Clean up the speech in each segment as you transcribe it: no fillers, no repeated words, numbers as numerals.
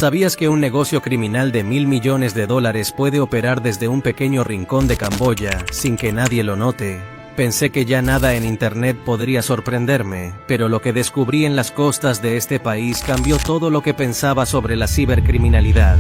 ¿Sabías que un negocio criminal de $1.000 millones puede operar desde un pequeño rincón de Camboya, sin que nadie lo note? Pensé que ya nada en internet podría sorprenderme, pero lo que descubrí en las costas de este país cambió todo lo que pensaba sobre la cibercriminalidad.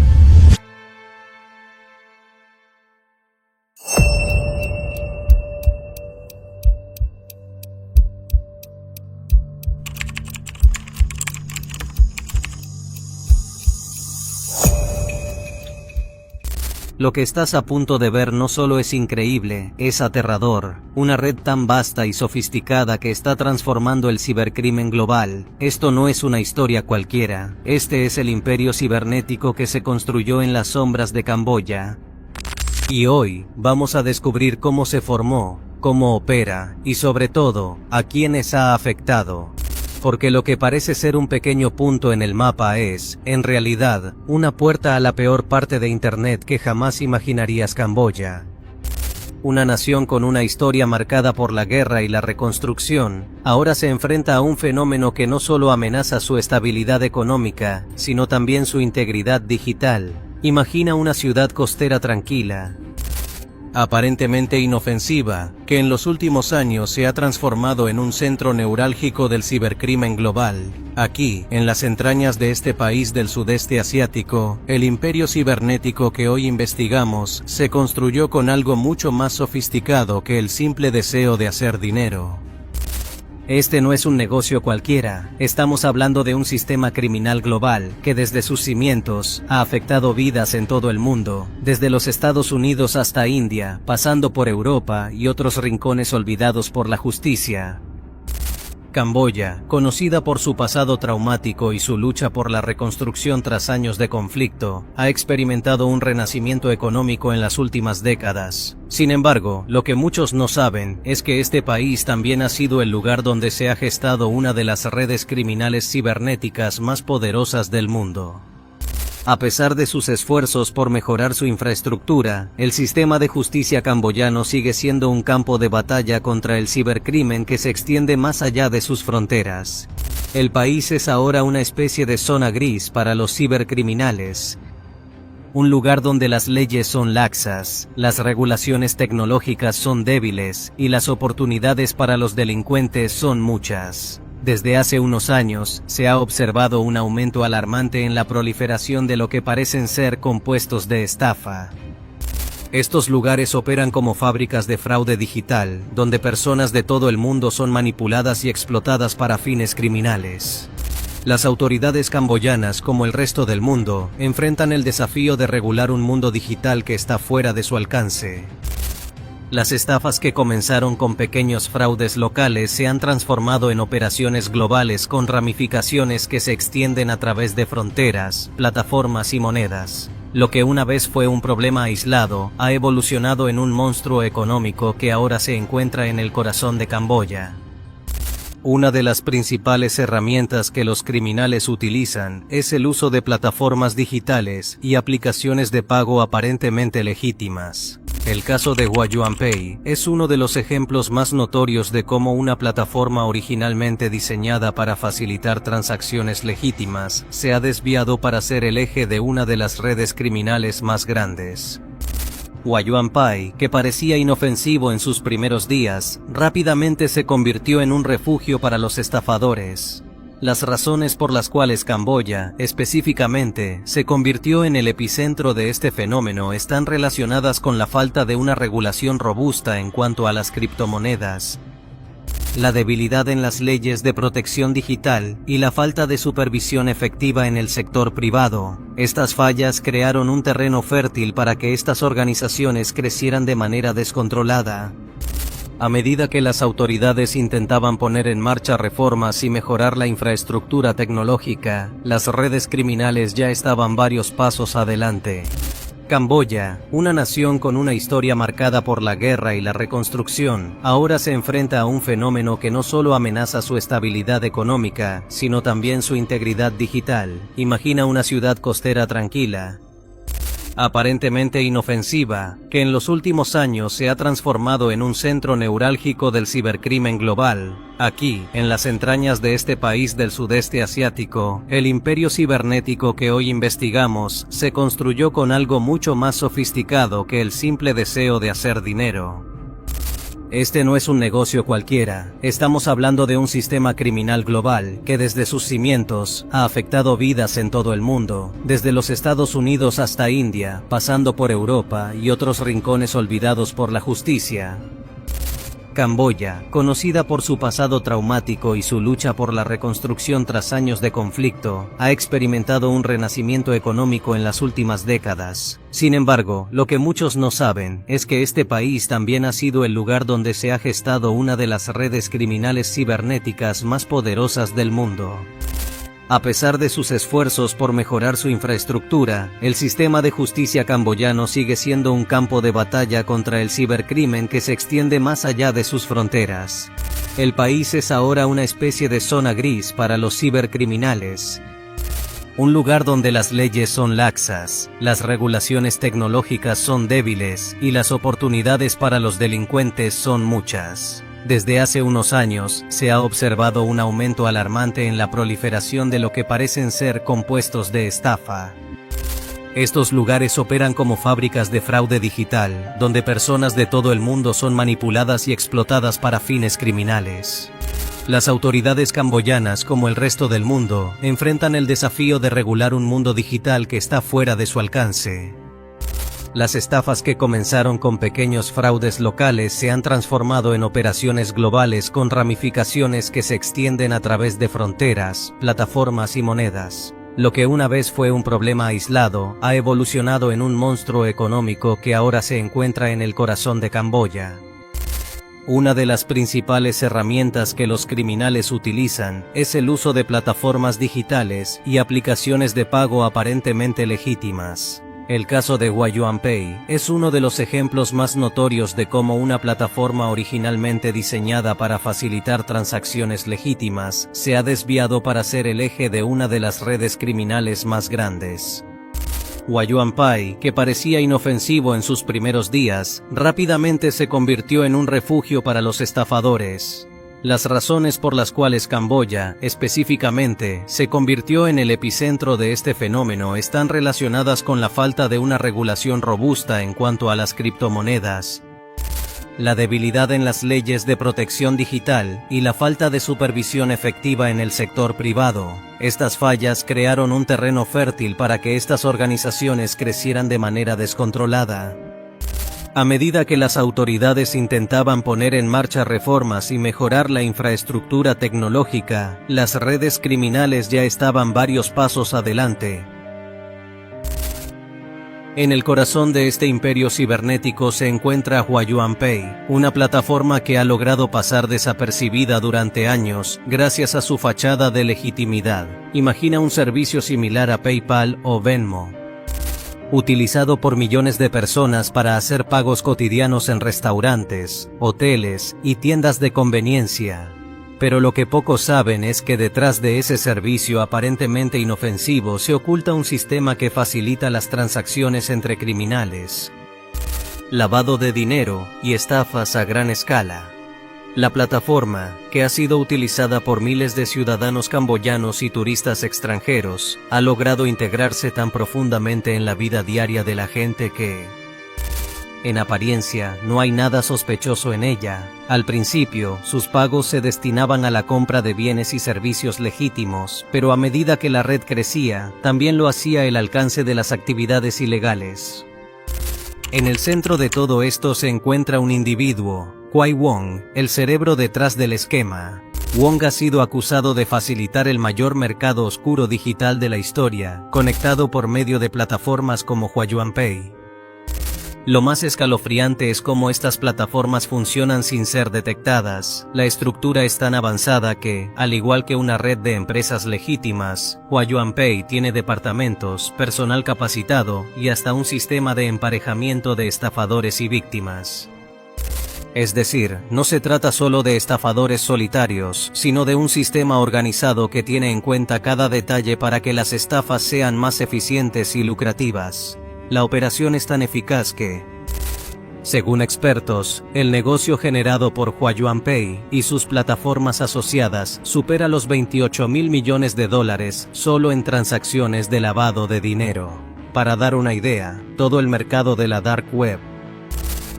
Lo que estás a punto de ver no solo es increíble, es aterrador. Una red tan vasta y sofisticada que está transformando el cibercrimen global. Esto no es una historia cualquiera. Este es el imperio cibernético que se construyó en las sombras de Camboya. Y hoy, vamos a descubrir cómo se formó, cómo opera, y sobre todo, a quiénes ha afectado. Porque lo que parece ser un pequeño punto en el mapa es, en realidad, una puerta a la peor parte de Internet que jamás imaginarías. Camboya. Una nación con una historia marcada por la guerra y la reconstrucción, ahora se enfrenta a un fenómeno que no solo amenaza su estabilidad económica, sino también su integridad digital. Imagina una ciudad costera tranquila, aparentemente inofensiva, que en los últimos años se ha transformado en un centro neurálgico del cibercrimen global. Aquí, en las entrañas de este país del sudeste asiático, el imperio cibernético que hoy investigamos se construyó con algo mucho más sofisticado que el simple deseo de hacer dinero. Este no es un negocio cualquiera, estamos hablando de un sistema criminal global que desde sus cimientos ha afectado vidas en todo el mundo, desde los Estados Unidos hasta India, pasando por Europa y otros rincones olvidados por la justicia. Camboya, conocida por su pasado traumático y su lucha por la reconstrucción tras años de conflicto, ha experimentado un renacimiento económico en las últimas décadas. Sin embargo, lo que muchos no saben es que este país también ha sido el lugar donde se ha gestado una de las redes criminales cibernéticas más poderosas del mundo. A pesar de sus esfuerzos por mejorar su infraestructura, el sistema de justicia camboyano sigue siendo un campo de batalla contra el cibercrimen que se extiende más allá de sus fronteras. El país es ahora una especie de zona gris para los cibercriminales. Un lugar donde las leyes son laxas, las regulaciones tecnológicas son débiles y las oportunidades para los delincuentes son muchas. Desde hace unos años, se ha observado un aumento alarmante en la proliferación de lo que parecen ser compuestos de estafa. Estos lugares operan como fábricas de fraude digital, donde personas de todo el mundo son manipuladas y explotadas para fines criminales. Las autoridades camboyanas, como el resto del mundo, enfrentan el desafío de regular un mundo digital que está fuera de su alcance. Las estafas que comenzaron con pequeños fraudes locales se han transformado en operaciones globales con ramificaciones que se extienden a través de fronteras, plataformas y monedas. Lo que una vez fue un problema aislado, ha evolucionado en un monstruo económico que ahora se encuentra en el corazón de Camboya. Una de las principales herramientas que los criminales utilizan es el uso de plataformas digitales y aplicaciones de pago aparentemente legítimas. El caso de HuaYuanPay es uno de los ejemplos más notorios de cómo una plataforma originalmente diseñada para facilitar transacciones legítimas se ha desviado para ser el eje de una de las redes criminales más grandes. HuaYuanPay, que parecía inofensivo en sus primeros días, rápidamente se convirtió en un refugio para los estafadores. Las razones por las cuales Camboya, específicamente, se convirtió en el epicentro de este fenómeno están relacionadas con la falta de una regulación robusta en cuanto a las criptomonedas, la debilidad en las leyes de protección digital y la falta de supervisión efectiva en el sector privado. Estas fallas crearon un terreno fértil para que estas organizaciones crecieran de manera descontrolada. A medida que las autoridades intentaban poner en marcha reformas y mejorar la infraestructura tecnológica, las redes criminales ya estaban varios pasos adelante. Camboya, una nación con una historia marcada por la guerra y la reconstrucción, ahora se enfrenta a un fenómeno que no solo amenaza su estabilidad económica, sino también su integridad digital. Imagina una ciudad costera tranquila, aparentemente inofensiva, que en los últimos años se ha transformado en un centro neurálgico del cibercrimen global. Aquí, en las entrañas de este país del sudeste asiático, el imperio cibernético que hoy investigamos se construyó con algo mucho más sofisticado que el simple deseo de hacer dinero. Este no es un negocio cualquiera, estamos hablando de un sistema criminal global que desde sus cimientos ha afectado vidas en todo el mundo, desde los Estados Unidos hasta India, pasando por Europa y otros rincones olvidados por la justicia. Camboya, conocida por su pasado traumático y su lucha por la reconstrucción tras años de conflicto, ha experimentado un renacimiento económico en las últimas décadas. Sin embargo, lo que muchos no saben es que este país también ha sido el lugar donde se ha gestado una de las redes criminales cibernéticas más poderosas del mundo. A pesar de sus esfuerzos por mejorar su infraestructura, el sistema de justicia camboyano sigue siendo un campo de batalla contra el cibercrimen que se extiende más allá de sus fronteras. El país es ahora una especie de zona gris para los cibercriminales. Un lugar donde las leyes son laxas, las regulaciones tecnológicas son débiles y las oportunidades para los delincuentes son muchas. Desde hace unos años, se ha observado un aumento alarmante en la proliferación de lo que parecen ser compuestos de estafa. Estos lugares operan como fábricas de fraude digital, donde personas de todo el mundo son manipuladas y explotadas para fines criminales. Las autoridades camboyanas, como el resto del mundo, enfrentan el desafío de regular un mundo digital que está fuera de su alcance. Las estafas que comenzaron con pequeños fraudes locales se han transformado en operaciones globales con ramificaciones que se extienden a través de fronteras, plataformas y monedas. Lo que una vez fue un problema aislado, ha evolucionado en un monstruo económico que ahora se encuentra en el corazón de Camboya. Una de las principales herramientas que los criminales utilizan es el uso de plataformas digitales y aplicaciones de pago aparentemente legítimas. El caso de HuaYuanPay es uno de los ejemplos más notorios de cómo una plataforma originalmente diseñada para facilitar transacciones legítimas se ha desviado para ser el eje de una de las redes criminales más grandes. HuaYuanPay, que parecía inofensivo en sus primeros días, rápidamente se convirtió en un refugio para los estafadores. Las razones por las cuales Camboya, específicamente, se convirtió en el epicentro de este fenómeno están relacionadas con la falta de una regulación robusta en cuanto a las criptomonedas, la debilidad en las leyes de protección digital y la falta de supervisión efectiva en el sector privado. Estas fallas crearon un terreno fértil para que estas organizaciones crecieran de manera descontrolada. A medida que las autoridades intentaban poner en marcha reformas y mejorar la infraestructura tecnológica, las redes criminales ya estaban varios pasos adelante. En el corazón de este imperio cibernético se encuentra HuaYuanPay, una plataforma que ha logrado pasar desapercibida durante años gracias a su fachada de legitimidad. Imagina un servicio similar a PayPal o Venmo, utilizado por millones de personas para hacer pagos cotidianos en restaurantes, hoteles y tiendas de conveniencia. Pero lo que pocos saben es que detrás de ese servicio aparentemente inofensivo se oculta un sistema que facilita las transacciones entre criminales, lavado de dinero y estafas a gran escala. La plataforma, que ha sido utilizada por miles de ciudadanos camboyanos y turistas extranjeros, ha logrado integrarse tan profundamente en la vida diaria de la gente que, en apariencia, no hay nada sospechoso en ella. Al principio, sus pagos se destinaban a la compra de bienes y servicios legítimos, pero a medida que la red crecía, también lo hacía el alcance de las actividades ilegales. En el centro de todo esto se encuentra un individuo, Kwai Wong, el cerebro detrás del esquema. Wong ha sido acusado de facilitar el mayor mercado oscuro digital de la historia, conectado por medio de plataformas como HuaYuanPay. Lo más escalofriante es cómo estas plataformas funcionan sin ser detectadas. La estructura es tan avanzada que, al igual que una red de empresas legítimas, HuaYuanPay tiene departamentos, personal capacitado y hasta un sistema de emparejamiento de estafadores y víctimas. Es decir, no se trata solo de estafadores solitarios, sino de un sistema organizado que tiene en cuenta cada detalle para que las estafas sean más eficientes y lucrativas. La operación es tan eficaz que, según expertos, el negocio generado por HuaYuanPay y sus plataformas asociadas supera los $28 mil millones solo en transacciones de lavado de dinero. Para dar una idea, todo el mercado de la Dark Web,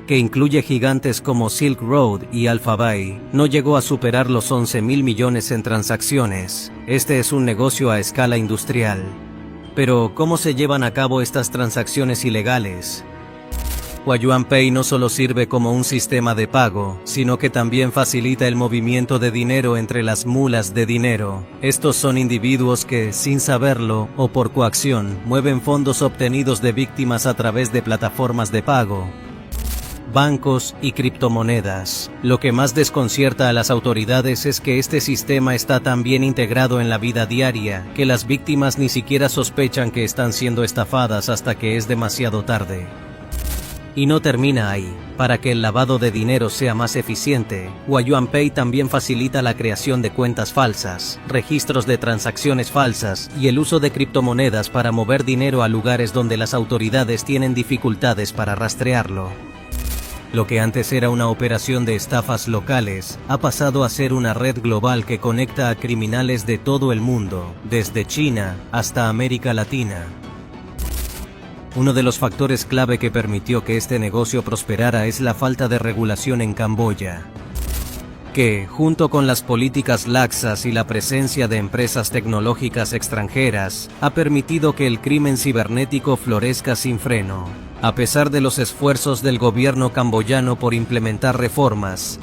que incluye gigantes como Silk Road y Alphabay, no llegó a superar los 11 mil millones en transacciones. Este es un negocio a escala industrial. Pero, ¿cómo se llevan a cabo estas transacciones ilegales? HuaYuanPay no solo sirve como un sistema de pago, sino que también facilita el movimiento de dinero entre las mulas de dinero. Estos son individuos que, sin saberlo o por coacción, mueven fondos obtenidos de víctimas a través de plataformas de pago, bancos y criptomonedas. Lo que más desconcierta a las autoridades es que este sistema está tan bien integrado en la vida diaria que las víctimas ni siquiera sospechan que están siendo estafadas hasta que es demasiado tarde. Y no termina ahí. Para que el lavado de dinero sea más eficiente, HuaYuanPay también facilita la creación de cuentas falsas, registros de transacciones falsas y el uso de criptomonedas para mover dinero a lugares donde las autoridades tienen dificultades para rastrearlo. Lo que antes era una operación de estafas locales, ha pasado a ser una red global que conecta a criminales de todo el mundo, desde China hasta América Latina. Uno de los factores clave que permitió que este negocio prosperara es la falta de regulación en Camboya, que, junto con las políticas laxas y la presencia de empresas tecnológicas extranjeras, ha permitido que el crimen cibernético florezca sin freno. A pesar de los esfuerzos del gobierno camboyano por implementar reformas,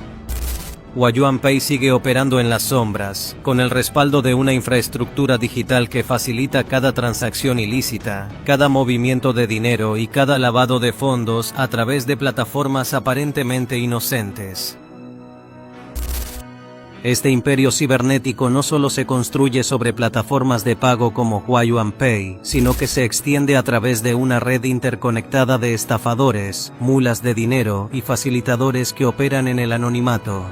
HuaYuanPay sigue operando en las sombras, con el respaldo de una infraestructura digital que facilita cada transacción ilícita, cada movimiento de dinero y cada lavado de fondos a través de plataformas aparentemente inocentes. Este imperio cibernético no solo se construye sobre plataformas de pago como HuaYuanPay, sino que se extiende a través de una red interconectada de estafadores, mulas de dinero y facilitadores que operan en el anonimato.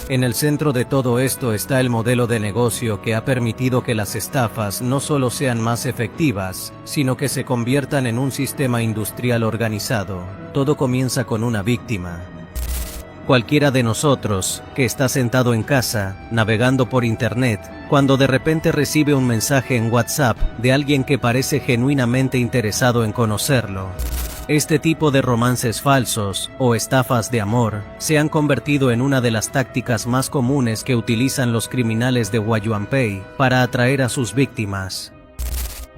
En el centro de todo esto está el modelo de negocio que ha permitido que las estafas no solo sean más efectivas, sino que se conviertan en un sistema industrial organizado. Todo comienza con una víctima. Cualquiera de nosotros, que está sentado en casa, navegando por internet, cuando de repente recibe un mensaje en WhatsApp de alguien que parece genuinamente interesado en conocerlo. Este tipo de romances falsos, o estafas de amor, se han convertido en una de las tácticas más comunes que utilizan los criminales de HuaYuanPay para atraer a sus víctimas.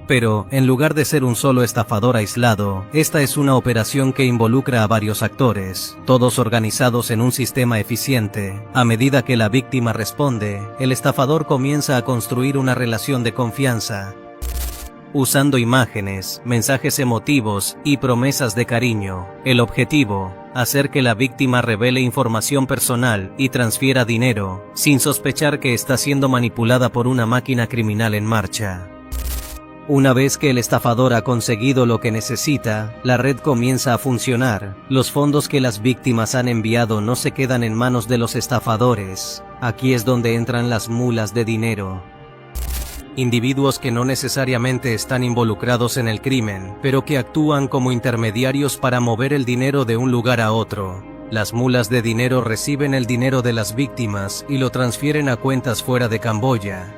Pero, en lugar de ser un solo estafador aislado, esta es una operación que involucra a varios actores, todos organizados en un sistema eficiente. A medida que la víctima responde, el estafador comienza a construir una relación de confianza, usando imágenes, mensajes emotivos y promesas de cariño. El objetivo: hacer que la víctima revele información personal y transfiera dinero, sin sospechar que está siendo manipulada por una máquina criminal en marcha. Una vez que el estafador ha conseguido lo que necesita, la red comienza a funcionar. Los fondos que las víctimas han enviado no se quedan en manos de los estafadores. Aquí es donde entran las mulas de dinero. Individuos que no necesariamente están involucrados en el crimen, pero que actúan como intermediarios para mover el dinero de un lugar a otro. Las mulas de dinero reciben el dinero de las víctimas y lo transfieren a cuentas fuera de Camboya,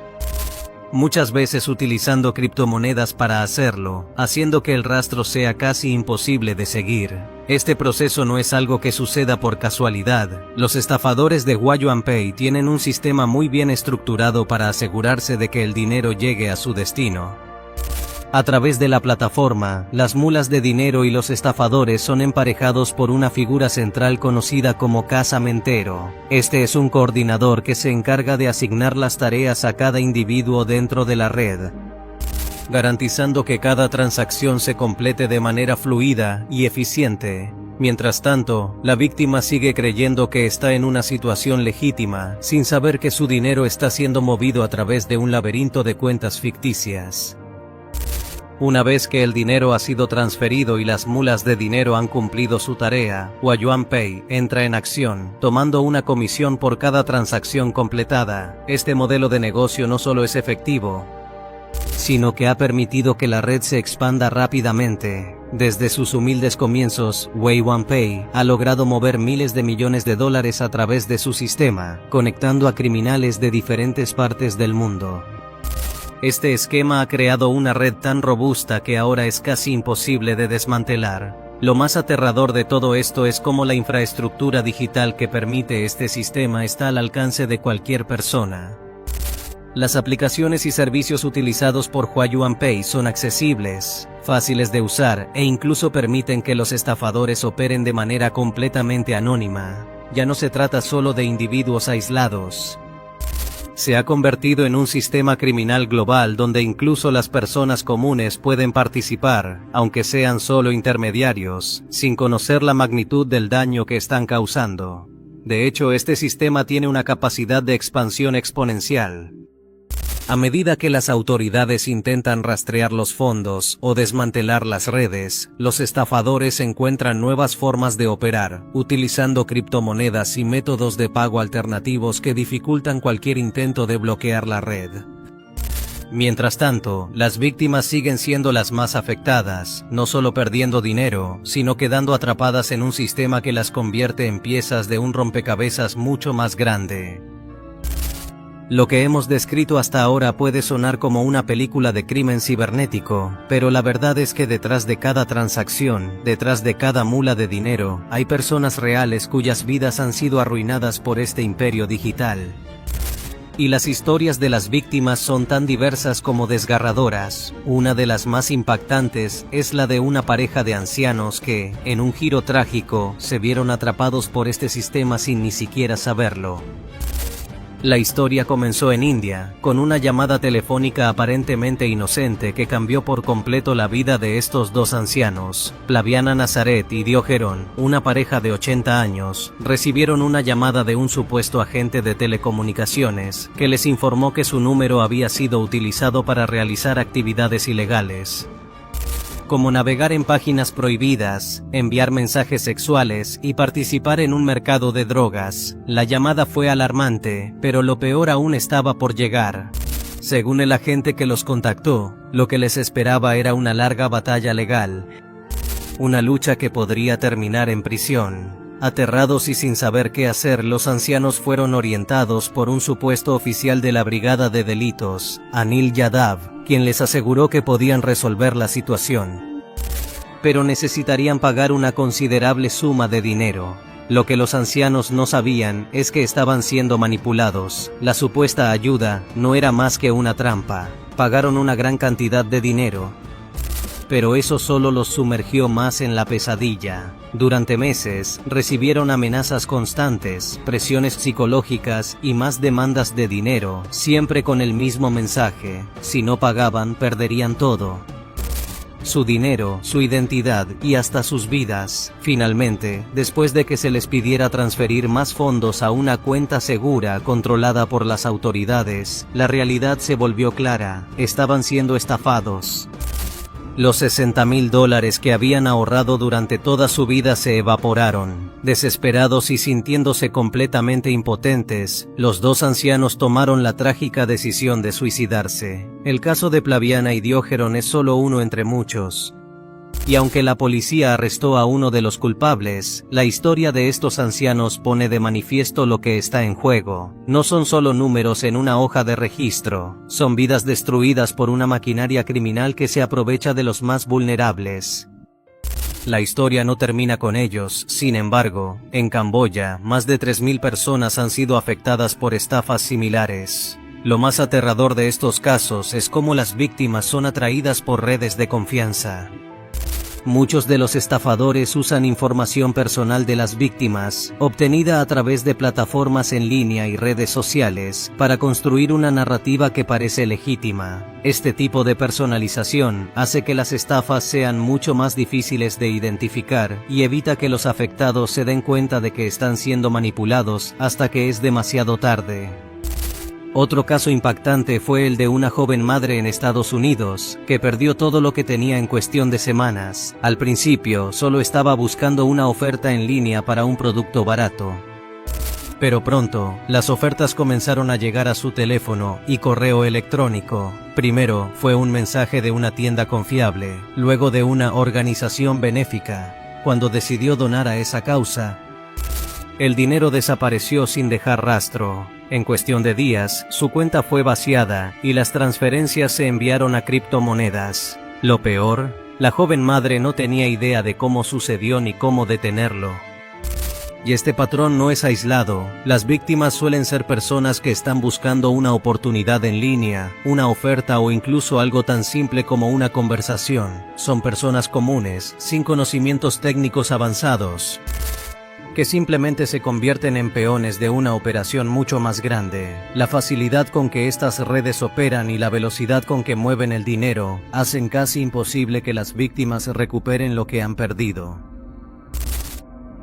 muchas veces utilizando criptomonedas para hacerlo, haciendo que el rastro sea casi imposible de seguir. Este proceso no es algo que suceda por casualidad. Los estafadores de HuaYuanPay tienen un sistema muy bien estructurado para asegurarse de que el dinero llegue a su destino. A través de la plataforma, las mulas de dinero y los estafadores son emparejados por una figura central conocida como casamentero. Este es un coordinador que se encarga de asignar las tareas a cada individuo dentro de la red, garantizando que cada transacción se complete de manera fluida y eficiente. Mientras tanto, la víctima sigue creyendo que está en una situación legítima, sin saber que su dinero está siendo movido a través de un laberinto de cuentas ficticias. Una vez que el dinero ha sido transferido y las mulas de dinero han cumplido su tarea, HuaYuanPay entra en acción, tomando una comisión por cada transacción completada. Este modelo de negocio no solo es efectivo, sino que ha permitido que la red se expanda rápidamente. Desde sus humildes comienzos, Wei1Pay ha logrado mover miles de millones de dólares a través de su sistema, conectando a criminales de diferentes partes del mundo. Este esquema ha creado una red tan robusta que ahora es casi imposible de desmantelar. Lo más aterrador de todo esto es cómo la infraestructura digital que permite este sistema está al alcance de cualquier persona. Las aplicaciones y servicios utilizados por Huayuanpay son accesibles, fáciles de usar e incluso permiten que los estafadores operen de manera completamente anónima. Ya no se trata solo de individuos aislados. Se ha convertido en un sistema criminal global donde incluso las personas comunes pueden participar, aunque sean solo intermediarios, sin conocer la magnitud del daño que están causando. De hecho, este sistema tiene una capacidad de expansión exponencial. A medida que las autoridades intentan rastrear los fondos o desmantelar las redes, los estafadores encuentran nuevas formas de operar, utilizando criptomonedas y métodos de pago alternativos que dificultan cualquier intento de bloquear la red. Mientras tanto, las víctimas siguen siendo las más afectadas, no solo perdiendo dinero, sino quedando atrapadas en un sistema que las convierte en piezas de un rompecabezas mucho más grande. Lo que hemos descrito hasta ahora puede sonar como una película de crimen cibernético, pero la verdad es que detrás de cada transacción, detrás de cada mula de dinero, hay personas reales cuyas vidas han sido arruinadas por este imperio digital. Y las historias de las víctimas son tan diversas como desgarradoras. Una de las más impactantes es la de una pareja de ancianos que, en un giro trágico, se vieron atrapados por este sistema sin ni siquiera saberlo. La historia comenzó en India, con una llamada telefónica aparentemente inocente que cambió por completo la vida de estos dos ancianos. Plaviana Nazaret y Diogeron, una pareja de 80 años, recibieron una llamada de un supuesto agente de telecomunicaciones, que les informó que su número había sido utilizado para realizar actividades ilegales, como navegar en páginas prohibidas, enviar mensajes sexuales y participar en un mercado de drogas. La llamada fue alarmante, pero lo peor aún estaba por llegar. Según el agente que los contactó, lo que les esperaba era una larga batalla legal, una lucha que podría terminar en prisión. Aterrados y sin saber qué hacer, los ancianos fueron orientados por un supuesto oficial de la Brigada de Delitos, Anil Yadav, quien les aseguró que podían resolver la situación. Pero necesitarían pagar una considerable suma de dinero. Lo que los ancianos no sabían es que estaban siendo manipulados. La supuesta ayuda no era más que una trampa. Pagaron una gran cantidad de dinero, pero eso solo los sumergió más en la pesadilla. Durante meses, recibieron amenazas constantes, presiones psicológicas y más demandas de dinero, siempre con el mismo mensaje: si no pagaban, perderían todo. Su dinero, su identidad y hasta sus vidas. Finalmente, después de que se les pidiera transferir más fondos a una cuenta segura controlada por las autoridades, la realidad se volvió clara: estaban siendo estafados. Los $60,000 que habían ahorrado durante toda su vida se evaporaron. Desesperados y sintiéndose completamente impotentes, los dos ancianos tomaron la trágica decisión de suicidarse. El caso de Plaviana y Diogeron es solo uno entre muchos. Y aunque la policía arrestó a uno de los culpables, la historia de estos ancianos pone de manifiesto lo que está en juego. No son solo números en una hoja de registro, son vidas destruidas por una maquinaria criminal que se aprovecha de los más vulnerables. La historia no termina con ellos. Sin embargo, en Camboya, más de 3,000 personas han sido afectadas por estafas similares. Lo más aterrador de estos casos es cómo las víctimas son atraídas por redes de confianza. Muchos de los estafadores usan información personal de las víctimas, obtenida a través de plataformas en línea y redes sociales, para construir una narrativa que parece legítima. Este tipo de personalización hace que las estafas sean mucho más difíciles de identificar y evita que los afectados se den cuenta de que están siendo manipulados hasta que es demasiado tarde. Otro caso impactante fue el de una joven madre en Estados Unidos, que perdió todo lo que tenía en cuestión de semanas. Al principio, solo estaba buscando una oferta en línea para un producto barato. Pero pronto, las ofertas comenzaron a llegar a su teléfono y correo electrónico. Primero fue un mensaje de una tienda confiable, luego de una organización benéfica. Cuando decidió donar a esa causa, el dinero desapareció sin dejar rastro. En cuestión de días, su cuenta fue vaciada y las transferencias se enviaron a criptomonedas. Lo peor, la joven madre no tenía idea de cómo sucedió ni cómo detenerlo. Y este patrón no es aislado. Las víctimas suelen ser personas que están buscando una oportunidad en línea, una oferta o incluso algo tan simple como una conversación. Son personas comunes, sin conocimientos técnicos avanzados, que simplemente se convierten en peones de una operación mucho más grande. La facilidad con que estas redes operan y la velocidad con que mueven el dinero hacen casi imposible que las víctimas recuperen lo que han perdido.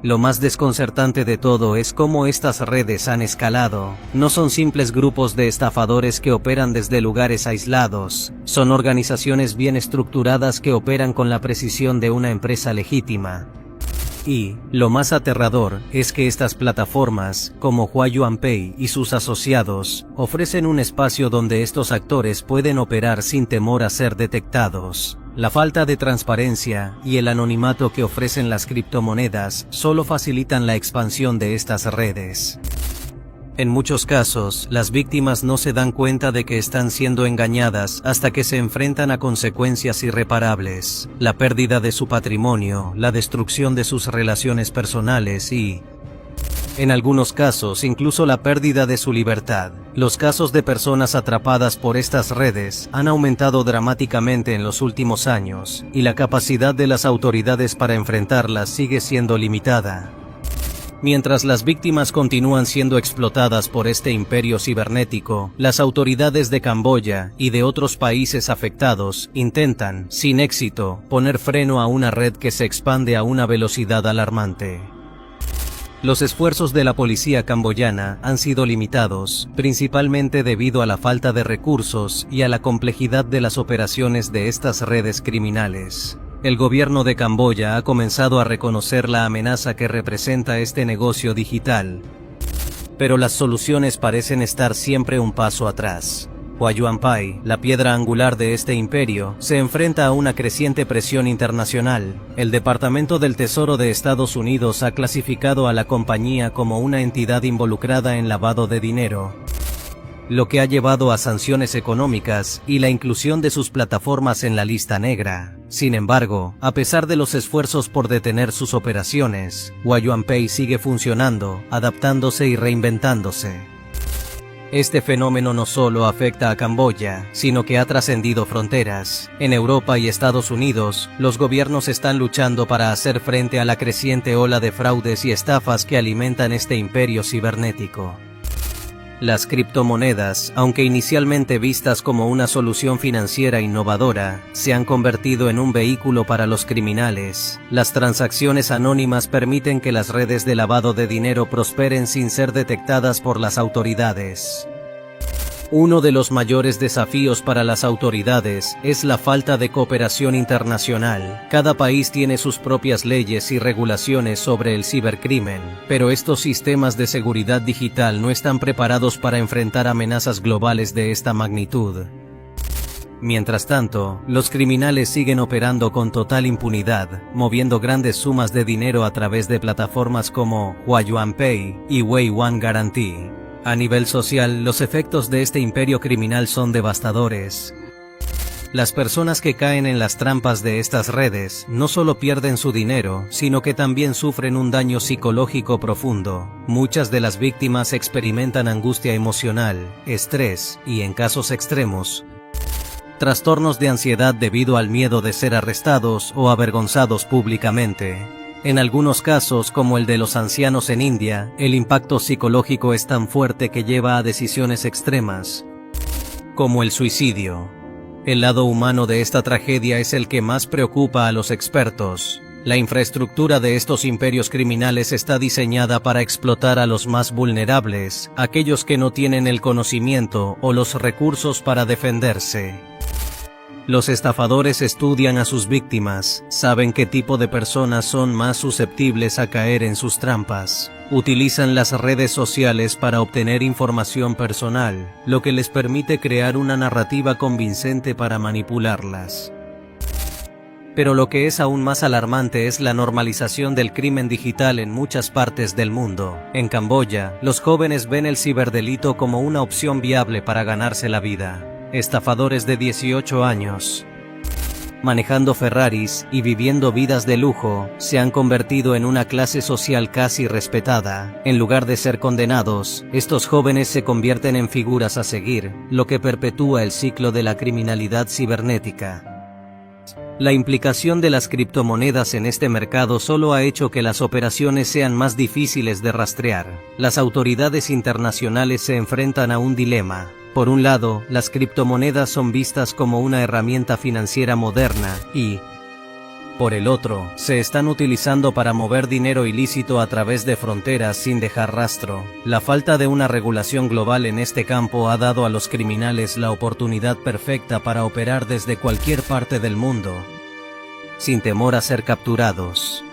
Lo más desconcertante de todo es cómo estas redes han escalado. No son simples grupos de estafadores que operan desde lugares aislados, son organizaciones bien estructuradas que operan con la precisión de una empresa legítima. Y, lo más aterrador, es que estas plataformas, como Huayuanpay y sus asociados, ofrecen un espacio donde estos actores pueden operar sin temor a ser detectados. La falta de transparencia y el anonimato que ofrecen las criptomonedas solo facilitan la expansión de estas redes. En muchos casos, las víctimas no se dan cuenta de que están siendo engañadas hasta que se enfrentan a consecuencias irreparables, la pérdida de su patrimonio, la destrucción de sus relaciones personales y, en algunos casos, incluso la pérdida de su libertad. Los casos de personas atrapadas por estas redes han aumentado dramáticamente en los últimos años, y la capacidad de las autoridades para enfrentarlas sigue siendo limitada. Mientras las víctimas continúan siendo explotadas por este imperio cibernético, las autoridades de Camboya y de otros países afectados intentan, sin éxito, poner freno a una red que se expande a una velocidad alarmante. Los esfuerzos de la policía camboyana han sido limitados, principalmente debido a la falta de recursos y a la complejidad de las operaciones de estas redes criminales. El gobierno de Camboya ha comenzado a reconocer la amenaza que representa este negocio digital, pero las soluciones parecen estar siempre un paso atrás. Huayuanpay, la piedra angular de este imperio, se enfrenta a una creciente presión internacional. El Departamento del Tesoro de Estados Unidos ha clasificado a la compañía como una entidad involucrada en lavado de dinero, lo que ha llevado a sanciones económicas y la inclusión de sus plataformas en la lista negra. Sin embargo, a pesar de los esfuerzos por detener sus operaciones, Huayuanpay sigue funcionando, adaptándose y reinventándose. Este fenómeno no solo afecta a Camboya, sino que ha trascendido fronteras. En Europa y Estados Unidos, los gobiernos están luchando para hacer frente a la creciente ola de fraudes y estafas que alimentan este imperio cibernético. Las criptomonedas, aunque inicialmente vistas como una solución financiera innovadora, se han convertido en un vehículo para los criminales. Las transacciones anónimas permiten que las redes de lavado de dinero prosperen sin ser detectadas por las autoridades. Uno de los mayores desafíos para las autoridades es la falta de cooperación internacional. Cada país tiene sus propias leyes y regulaciones sobre el cibercrimen, pero estos sistemas de seguridad digital no están preparados para enfrentar amenazas globales de esta magnitud. Mientras tanto, los criminales siguen operando con total impunidad, moviendo grandes sumas de dinero a través de plataformas como Huayuanpay y Wei One Guarantee. A nivel social, los efectos de este imperio criminal son devastadores. Las personas que caen en las trampas de estas redes no solo pierden su dinero, sino que también sufren un daño psicológico profundo. Muchas de las víctimas experimentan angustia emocional, estrés y, en casos extremos, trastornos de ansiedad debido al miedo de ser arrestados o avergonzados públicamente. En algunos casos, como el de los ancianos en India, el impacto psicológico es tan fuerte que lleva a decisiones extremas, como el suicidio. El lado humano de esta tragedia es el que más preocupa a los expertos. La infraestructura de estos imperios criminales está diseñada para explotar a los más vulnerables, aquellos que no tienen el conocimiento o los recursos para defenderse. Los estafadores estudian a sus víctimas, saben qué tipo de personas son más susceptibles a caer en sus trampas. Utilizan las redes sociales para obtener información personal, lo que les permite crear una narrativa convincente para manipularlas. Pero lo que es aún más alarmante es la normalización del crimen digital en muchas partes del mundo. En Camboya, los jóvenes ven el ciberdelito como una opción viable para ganarse la vida. Estafadores de 18 años, manejando Ferraris y viviendo vidas de lujo, se han convertido en una clase social casi respetada. En lugar de ser condenados, estos jóvenes se convierten en figuras a seguir, lo que perpetúa el ciclo de la criminalidad cibernética. La implicación de las criptomonedas en este mercado solo ha hecho que las operaciones sean más difíciles de rastrear. Las autoridades internacionales se enfrentan a un dilema. Por un lado, las criptomonedas son vistas como una herramienta financiera moderna y, por el otro, se están utilizando para mover dinero ilícito a través de fronteras sin dejar rastro. La falta de una regulación global en este campo ha dado a los criminales la oportunidad perfecta para operar desde cualquier parte del mundo, sin temor a ser capturados.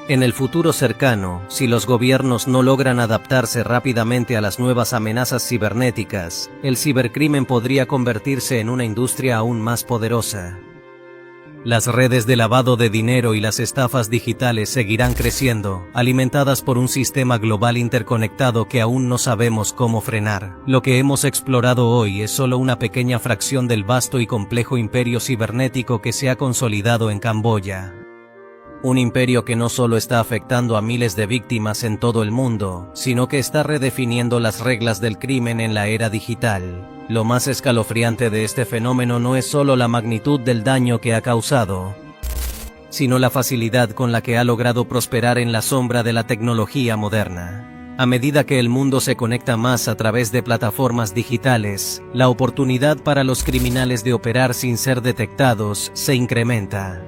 En el futuro cercano, si los gobiernos no logran adaptarse rápidamente a las nuevas amenazas cibernéticas, el cibercrimen podría convertirse en una industria aún más poderosa. Las redes de lavado de dinero y las estafas digitales seguirán creciendo, alimentadas por un sistema global interconectado que aún no sabemos cómo frenar. Lo que hemos explorado hoy es solo una pequeña fracción del vasto y complejo imperio cibernético que se ha consolidado en Camboya. Un imperio que no solo está afectando a miles de víctimas en todo el mundo, sino que está redefiniendo las reglas del crimen en la era digital. Lo más escalofriante de este fenómeno no es solo la magnitud del daño que ha causado, sino la facilidad con la que ha logrado prosperar en la sombra de la tecnología moderna. A medida que el mundo se conecta más a través de plataformas digitales, la oportunidad para los criminales de operar sin ser detectados se incrementa.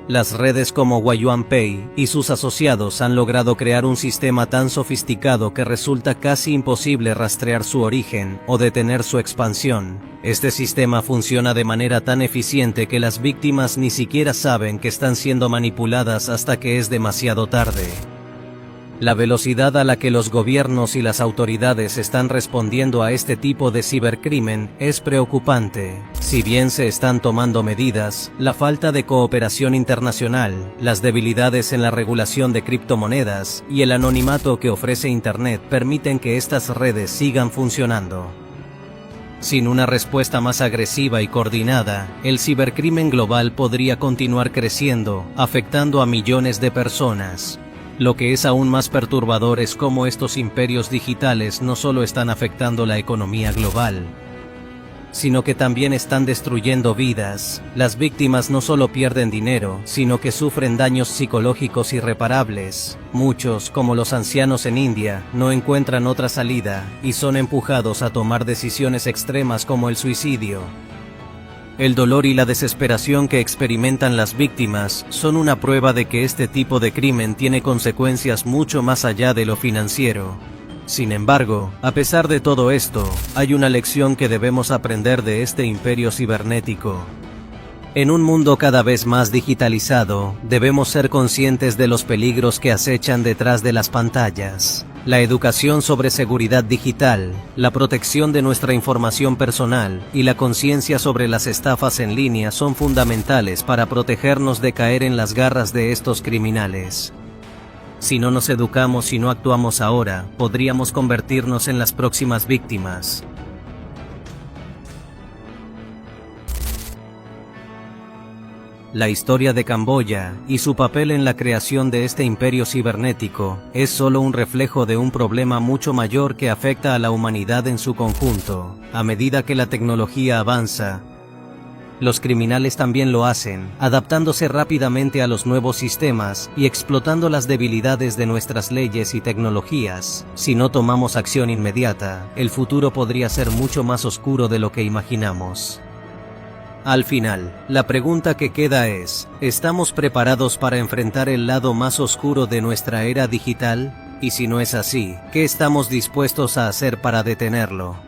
Las redes como WayuanPay y sus asociados han logrado crear un sistema tan sofisticado que resulta casi imposible rastrear su origen o detener su expansión. Este sistema funciona de manera tan eficiente que las víctimas ni siquiera saben que están siendo manipuladas hasta que es demasiado tarde. La velocidad a la que los gobiernos y las autoridades están respondiendo a este tipo de cibercrimen es preocupante. Si bien se están tomando medidas, la falta de cooperación internacional, las debilidades en la regulación de criptomonedas y el anonimato que ofrece Internet permiten que estas redes sigan funcionando. Sin una respuesta más agresiva y coordinada, el cibercrimen global podría continuar creciendo, afectando a millones de personas. Lo que es aún más perturbador es cómo estos imperios digitales no solo están afectando la economía global, sino que también están destruyendo vidas. Las víctimas no solo pierden dinero, sino que sufren daños psicológicos irreparables. Muchos, como los ancianos en India, no encuentran otra salida y son empujados a tomar decisiones extremas como el suicidio. El dolor y la desesperación que experimentan las víctimas son una prueba de que este tipo de crimen tiene consecuencias mucho más allá de lo financiero. Sin embargo, a pesar de todo esto, hay una lección que debemos aprender de este imperio cibernético. En un mundo cada vez más digitalizado, debemos ser conscientes de los peligros que acechan detrás de las pantallas. La educación sobre seguridad digital, la protección de nuestra información personal y la conciencia sobre las estafas en línea son fundamentales para protegernos de caer en las garras de estos criminales. Si no nos educamos y no actuamos ahora, podríamos convertirnos en las próximas víctimas. La historia de Camboya y su papel en la creación de este imperio cibernético es solo un reflejo de un problema mucho mayor que afecta a la humanidad en su conjunto. A medida que la tecnología avanza, los criminales también lo hacen, adaptándose rápidamente a los nuevos sistemas y explotando las debilidades de nuestras leyes y tecnologías. Si no tomamos acción inmediata, el futuro podría ser mucho más oscuro de lo que imaginamos. Al final, la pregunta que queda es, ¿estamos preparados para enfrentar el lado más oscuro de nuestra era digital? Y si no es así, ¿qué estamos dispuestos a hacer para detenerlo?